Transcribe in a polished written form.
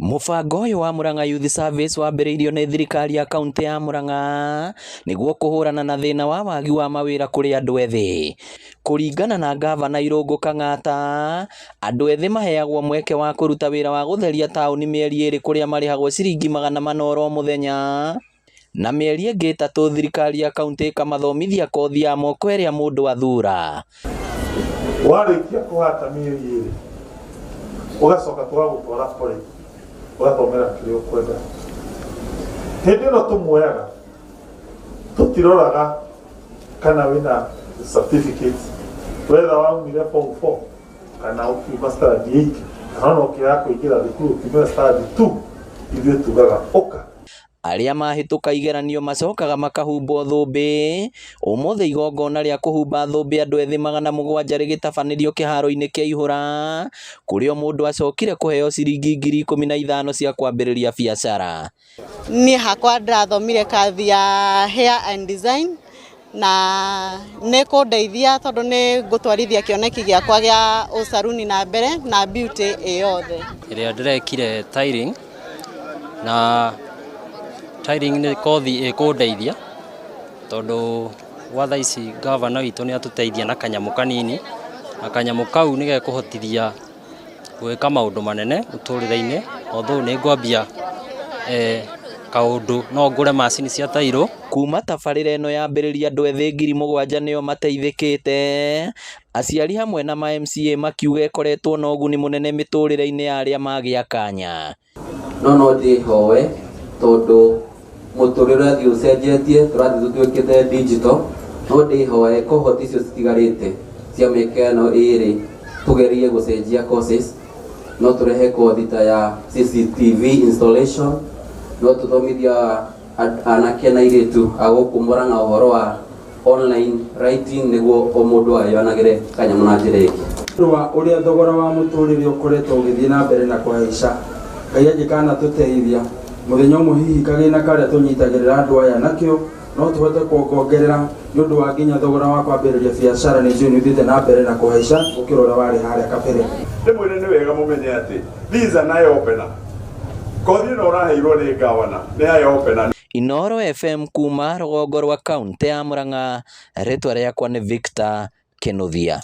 Mũbango ũyũ wa Murang'a Youth Service wambĩrĩirio nĩ thirikari ya kaunti ya Murang'a nĩguo kũhũrana na thĩna wa wagi wa mawĩra kũrĩ andũ ethĩ. Kũringana na Gavana Irũngũ Kang'ata, andũ ethĩ maheagwo mweke wa kũruta wĩra wa gũtheria taũni mĩeri 2 kũrĩa marĩhagwo ciringi 400 oro mũthenya, na mĩeri ĩngĩ 3 thirikari ya kaunti ĩkamathomithia kothi ya moko ĩrĩa mũndũ athura. Warĩkia kũhata mĩeri 2 ũgacoka tũgagũtwara kũrĩ ũgathomera kĩrĩa ũkwenda. Hĩndĩ ĩno tũmuoyaga tũtiroraga kana wĩna certificate, whether waumire form 4 kana ũkiuma standard 8 kana ũkĩaga kũingĩra thukuru ũkiuma standard 2, ithuĩ tugaga ũka. Arĩa mahĩtũka igeranio macokaga makahumbwo thũmbĩ. Ũmũthĩ igongona rĩa kũhumba thũmbĩ andũ ethĩ 700 rĩgĩtabanĩrio kĩharo-inĩ kĩa Ihũra, kũrĩa mũndũ acokire kũheo ciringi 15,000 cia kwambĩrĩria biacara. Niĩ hakwa ndathomire kathi ya hair and design na nĩ kũndeithia tondũ nĩ ngũtwarithia kĩoneki gĩakwa gĩa ũcaruni na mbere na beauty yothe. Ĩrĩa ndĩrekire tiling, na tiling nĩ kothi ĩkũndeithia tondũ gwa thaa ici gavana witũ nĩ atũteithia na kanyamũ kanini, na kanyamũ kau nĩ gekũhotithia gwĩka maũndũ manene mũtũrĩre-inĩ. Although nĩ ngwambia kaũndũ no ngũre macini cia tairũ. Kuma tabarĩra ĩno yambĩrĩria andũ ethĩ 7,000 nĩo mateithĩkĩte. Aciari hamwe na ma MCA makiuga ĩkoretwo na ũguni mũnene mĩtũrĩre-inĩ ya arĩa magĩa kanya. No ndĩhoe tondũ mũtũrĩre ũrathiĩ ũcenjetie, tũrathiĩ tũtuĩkĩte digital. No ndĩhoe kohoti icio citigarĩte cia mĩaka ĩno 2 tũgerie gũcenjia courses. No tũrehe kothi ta ya CCTV installation, no tũthomithia anake na airĩtu a gũkũ Murang'a ũhoro wa online writing nĩguo o mũndũ ayonagĩre kanyamũ na njĩra ĩngĩ. Ũrĩa thogora wa mũtũrĩre ũkoretwo ũgĩthiĩ na mbere na kũhaica, Ngai angĩkana tũteithia mũthenya ũmwe hihi kagĩna karĩa tũnyitagĩrĩra andũ aya nakĩo no tũhote kuongerera nĩ ũndũ wa nginya thogora wa kwambĩrĩria biacara nĩ njũĩ nĩ ũthiĩte na mbere na kũhaica gũkĩra ũrĩa warĩ harĩa kabere. Rĩmwe nĩ wega mũmenye atĩ visa nayo opena, kothi ĩno ũraheirwo nĩ gavana nĩ yayo opena. Inooro FM kuma rũgongo rwa kaunti ya Murang'a, rĩtwa rĩakwa nĩ Victor Kĩnuthia.